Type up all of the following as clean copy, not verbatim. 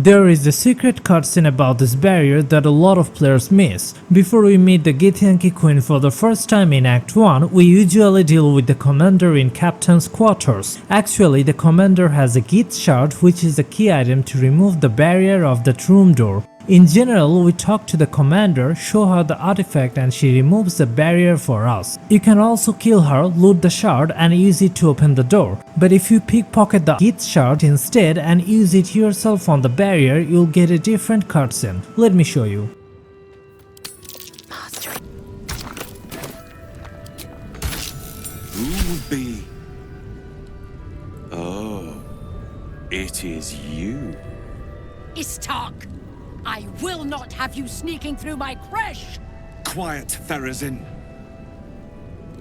There is a secret cutscene about this barrier that a lot of players miss. Before we meet the Githyanki Queen for the first time in Act 1, we usually deal with the commander in Captain's quarters. Actually, the commander has a Gith Shard, which is a key item to remove the barrier of that room door. In general, we talk to the commander, show her the artifact, and she removes the barrier for us. You can also kill her, loot the shard, and use it to open the door. But if you pickpocket the Gith Shard instead and use it yourself on the barrier, you'll get a different cutscene. Let me show you. Who would be? Oh, it is you. Istark! I will not have you sneaking through my creche! Quiet, Therazin.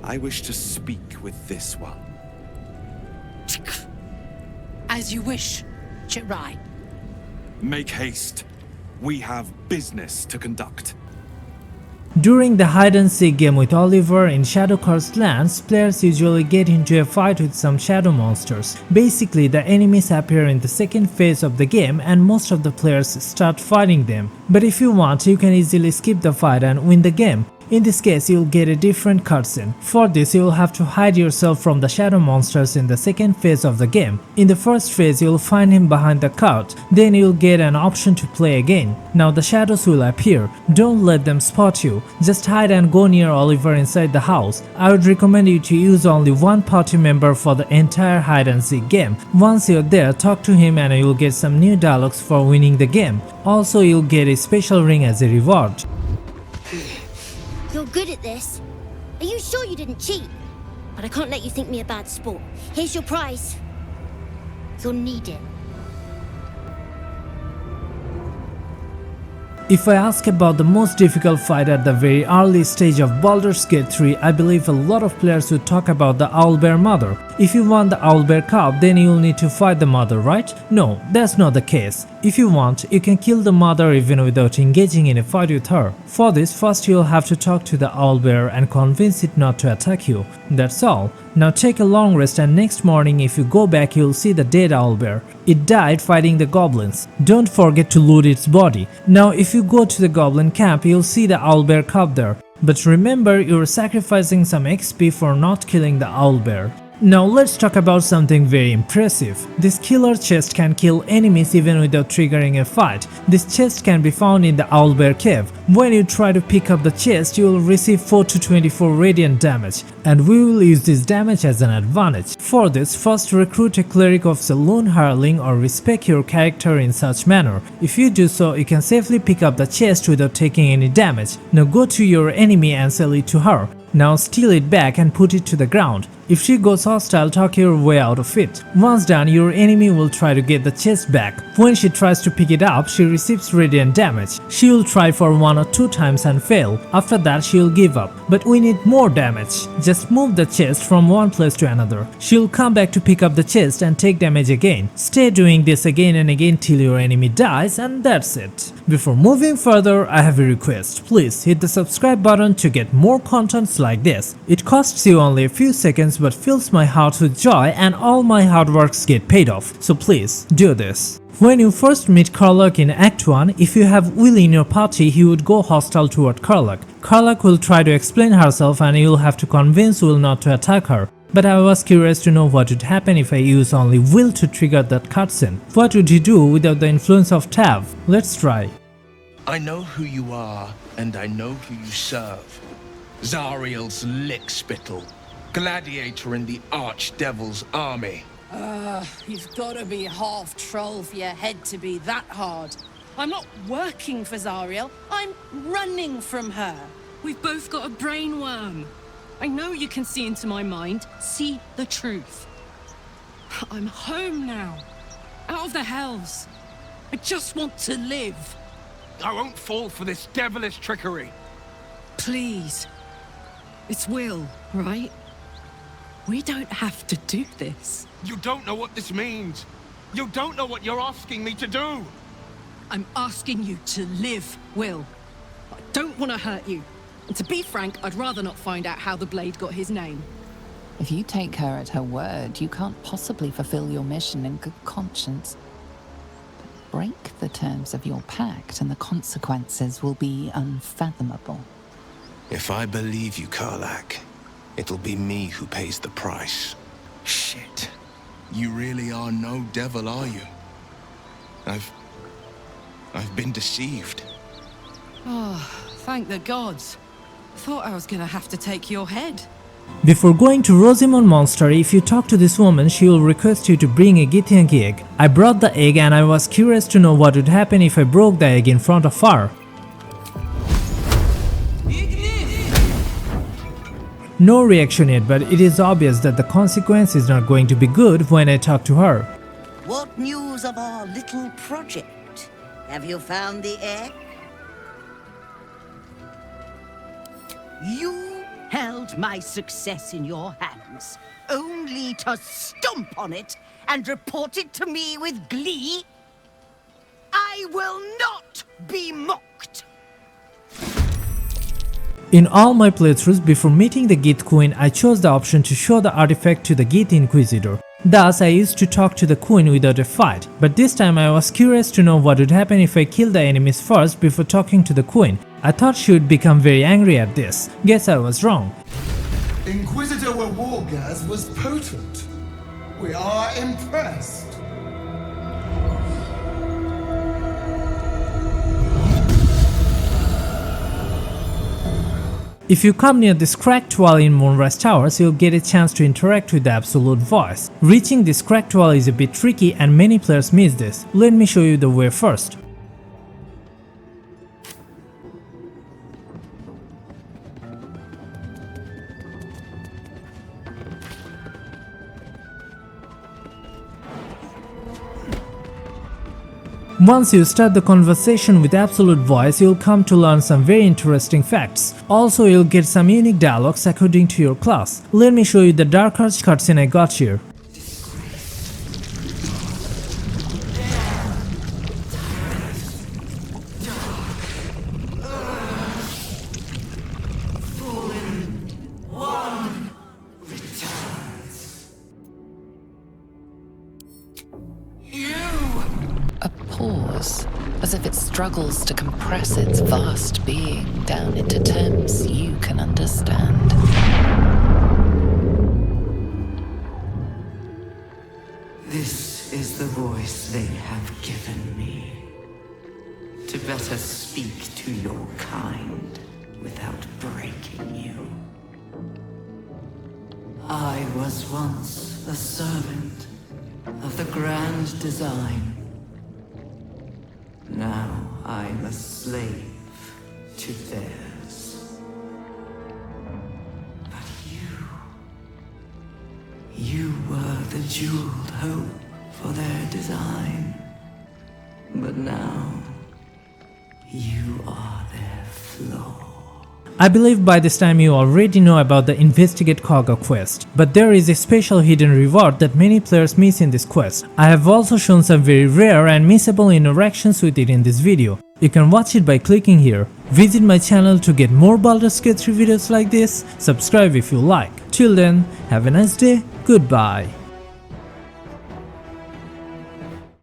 I wish to speak with this one. As you wish, Chirai. Make haste. We have business to conduct. During the hide-and-seek game with Oliver in Shadow-Cursed Lands, players usually get into a fight with some shadow monsters. Basically, the enemies appear in the second phase of the game and most of the players start fighting them. But if you want, you can easily skip the fight and win the game. In this case, you'll get a different cutscene. For this, you'll have to hide yourself from the shadow monsters in the second phase of the game. In the first phase, you'll find him behind the cart. Then you'll get an option to play again. Now the shadows will appear. Don't let them spot you. Just hide and go near Oliver inside the house. I would recommend you to use only one party member for the entire hide and seek game. Once you're there, talk to him and you'll get some new dialogues for winning the game. Also, you'll get a special ring as a reward. You're good at this. Are you sure you didn't cheat? But I can't let you think me a bad sport. Here's your prize. You'll need it. If I ask about the most difficult fight at the very early stage of Baldurs Gate 3, I believe a lot of players would talk about the Owlbear Mother. If you want the Owlbear Cub, then you'll need to fight the mother, right? No, that's not the case. If you want, you can kill the mother even without engaging in a fight with her. For this, first you'll have to talk to the owlbear and convince it not to attack you. That's all. Now take a long rest and next morning if you go back you'll see the dead owlbear. It died fighting the goblins. Don't forget to loot its body. Now if you go to the goblin camp you'll see the owlbear cub there. But remember, you're sacrificing some XP for not killing the owlbear. Now let's talk about something very impressive. This killer chest can kill enemies even without triggering a fight. This chest can be found in the Owlbear Cave. When you try to pick up the chest, you will receive 4 to 24 radiant damage, and we will use this damage as an advantage. For this, first recruit a cleric of Saloon Hireling or respec your character in such manner. If you do so, you can safely pick up the chest without taking any damage. Now go to your enemy and sell it to her. Now steal it back and put it to the ground. If she goes hostile, talk your way out of it. Once done, your enemy will try to get the chest back. When she tries to pick it up, she receives radiant damage. She will try for 1 or 2 times and fail. After that, she will give up. But we need more damage. Just move the chest from one place to another. She will come back to pick up the chest and take damage again. Stay doing this again and again till your enemy dies, and that's it. Before moving further, I have a request. Please hit the subscribe button to get more contents like this. It costs you only a few seconds but fills my heart with joy and all my hard works get paid off. So please do this. When you first meet KARLACH in Act 1, if you have Wyll in your party, he would go hostile toward KARLACH. KARLACH will try to explain herself and you'll have to convince Wyll not to attack her. But I was curious to know what would happen if I use only Wyll to trigger that cutscene. What would he do without the influence of Tav? Let's try. I know who you are, and I know who you serve. Zariel's lickspittle, gladiator in the Archdevil's army. You've gotta be half troll for your head to be that hard. I'm not working for Zariel, I'm running from her. We've both got a brainworm. I know you can see into my mind, see the truth. I'm home now, out of the hells. I just want to live. I won't fall for this devilish trickery. Please. It's Wyll, right? We don't have to do this. You don't know what this means. You don't know what you're asking me to do. I'm asking you to live, Wyll. I don't want to hurt you. And to be frank, I'd rather not find out how the blade got his name. If you take her at her word, you can't possibly fulfill your mission in good conscience. break the terms of your pact and the consequences will be unfathomable. If I believe you, KARLACH, it'll be me who pays the price. Shit. You really are no devil, are you? I've been deceived. Oh, thank the gods. Thought I was gonna have to take your head. Before going to Rosamund Monastery, if you talk to this woman, she will request you to bring a Githian egg. I brought the egg and I was curious to know what would happen if I broke the egg in front of her. No reaction yet, but it is obvious that the consequence is not going to be good when I talk to her. What news of our little project? Have you found the egg? You held my success in your hands, only to stomp on it and report it to me with glee? I will not be mocked! In all my playthroughs before meeting the Gith Queen, I chose the option to show the artifact to the Gith Inquisitor. Thus, I used to talk to the Queen without a fight, but this time I was curious to know what would happen if I killed the enemies first before talking to the Queen. I thought she would become very angry at this. Guess I was wrong. Inquisitor Wargaz was potent. We are impressed. If you come near this cracked wall in Moonrise Towers, you'll get a chance to interact with the Absolute Voice. Reaching this cracked wall is a bit tricky and many players miss this. Let me show you the way first. Once you start the conversation with Absolute Voice, you'll come to learn some very interesting facts. Also, you'll get some unique dialogues according to your class. Let me show you the Dark Arts cutscene I got here. As if it struggles to compress its vast being down into terms you can understand. This is the voice they have given me, to better speak to your kind without breaking you. I was once a servant of the grand design. Now I'm a slave to theirs. But you were the jeweled hope for their design. But now, you are their flaw. I believe by this time you already know about the Investigate Cargo quest, but there is a special hidden reward that many players miss in this quest. I have also shown some very rare and missable interactions with it in this video. You can watch it by clicking here. Visit my channel to get more Baldur's Gate 3 videos like this, subscribe if you like. Till then, have a nice day, goodbye.